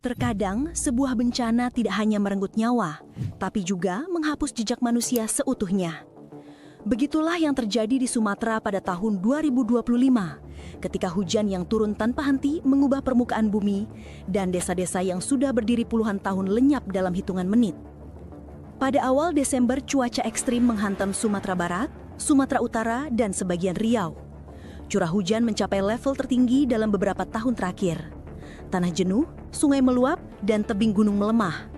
Terkadang, sebuah bencana tidak hanya merenggut nyawa, tapi juga menghapus jejak manusia seutuhnya. Begitulah yang terjadi di Sumatera pada tahun 2025, ketika hujan yang turun tanpa henti mengubah permukaan bumi dan desa-desa yang sudah berdiri puluhan tahun lenyap dalam hitungan menit. Pada awal Desember, cuaca ekstrim menghantam Sumatera Barat, Sumatera Utara, dan sebagian Riau. Curah hujan mencapai level tertinggi dalam beberapa tahun terakhir. Tanah jenuh, sungai meluap, dan tebing gunung melemah.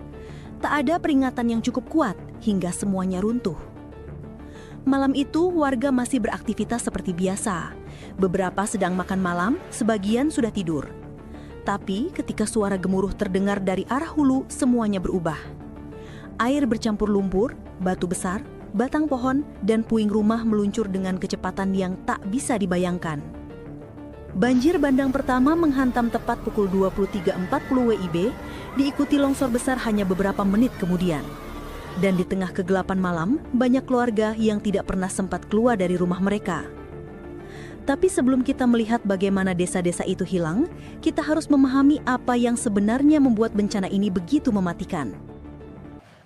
Tak ada peringatan yang cukup kuat hingga semuanya runtuh. Malam itu, warga masih beraktivitas seperti biasa. Beberapa sedang makan malam, sebagian sudah tidur. Tapi ketika suara gemuruh terdengar dari arah hulu, semuanya berubah. Air bercampur lumpur, batu besar, batang pohon, dan puing rumah meluncur dengan kecepatan yang tak bisa dibayangkan. Banjir bandang pertama menghantam tepat pukul 23.40 WIB, diikuti longsor besar hanya beberapa menit kemudian. Dan di tengah kegelapan malam, banyak keluarga yang tidak pernah sempat keluar dari rumah mereka. Tapi sebelum kita melihat bagaimana desa-desa itu hilang, kita harus memahami apa yang sebenarnya membuat bencana ini begitu mematikan.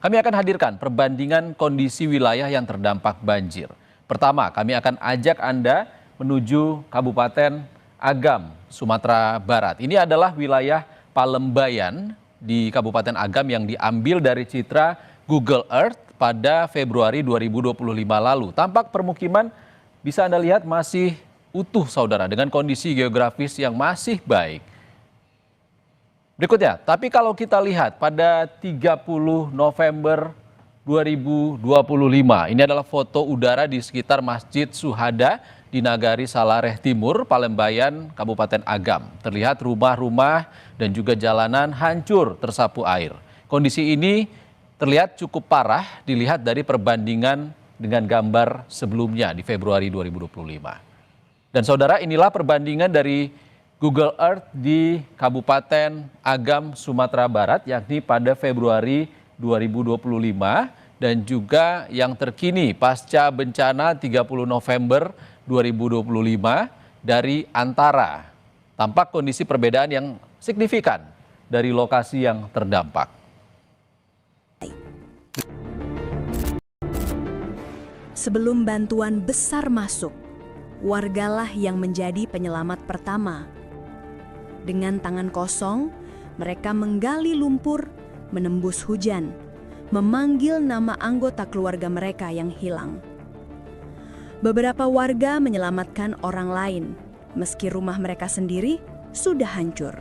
Kami akan hadirkan perbandingan kondisi wilayah yang terdampak banjir. Pertama, kami akan ajak Anda menuju Kabupaten Agam, Sumatera Barat. Ini adalah wilayah Palembayan di Kabupaten Agam yang diambil dari citra Google Earth pada Februari 2025 lalu. Tampak permukiman bisa Anda lihat masih utuh, saudara, dengan kondisi geografis yang masih baik. Berikutnya, tapi kalau kita lihat pada 30 November 2025, ini adalah foto udara di sekitar Masjid Suhada di Nagari Salareh Timur, Palembayan, Kabupaten Agam. Terlihat rumah-rumah dan juga jalanan hancur tersapu air. Kondisi ini terlihat cukup parah dilihat dari perbandingan dengan gambar sebelumnya di Februari 2025. Dan saudara, inilah perbandingan dari Google Earth di Kabupaten Agam, Sumatera Barat, yakni pada Februari 2025 dan juga yang terkini pasca bencana 30 November 2025 dari Antara. Tampak kondisi perbedaan yang signifikan dari lokasi yang terdampak. Sebelum bantuan besar masuk, wargalah yang menjadi penyelamat pertama. Dengan tangan kosong, mereka menggali lumpur, menembus hujan, memanggil nama anggota keluarga mereka yang hilang. Beberapa warga menyelamatkan orang lain, meski rumah mereka sendiri sudah hancur.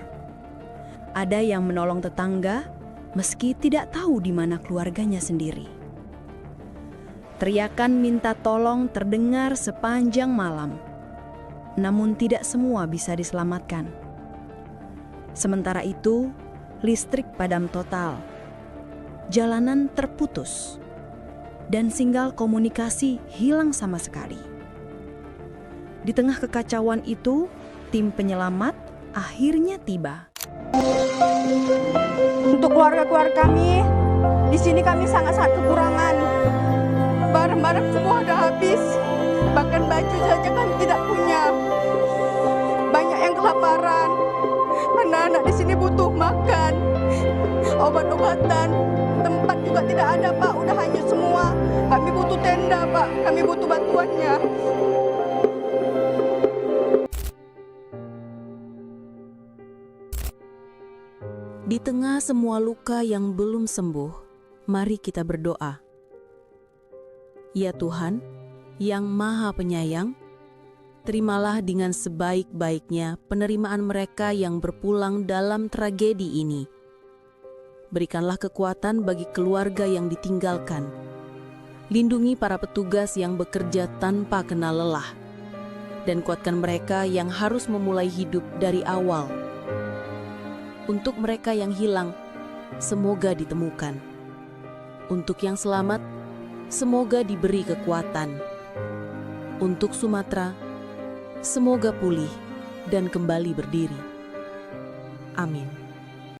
Ada yang menolong tetangga, meski tidak tahu di mana keluarganya sendiri. Teriakan minta tolong terdengar sepanjang malam, namun tidak semua bisa diselamatkan. Sementara itu, listrik padam total, jalanan terputus, dan sinyal komunikasi hilang sama sekali. Di tengah kekacauan itu, tim penyelamat akhirnya tiba. Untuk keluarga-keluarga kami, di sini kami sangat-sangat kekurangan. Barang-barang semua sudah habis, bahkan baju saja kami tidak punya. Banyak yang kelaparan, anak-anak di sini butuh makan, obat-obatan, tempat juga tidak ada, Pak, udah hanyut semua. Kami butuh tenda, Pak, kami butuh bantuannya. Di tengah semua luka yang belum sembuh, mari kita berdoa. Ya Tuhan, yang Maha Penyayang, terimalah dengan sebaik-baiknya penerimaan mereka yang berpulang dalam tragedi ini. Berikanlah kekuatan bagi keluarga yang ditinggalkan. Lindungi para petugas yang bekerja tanpa kenal lelah. Dan kuatkan mereka yang harus memulai hidup dari awal. Untuk mereka yang hilang, semoga ditemukan. Untuk yang selamat, semoga diberi kekuatan. Untuk Sumatera, semoga pulih dan kembali berdiri. Amin.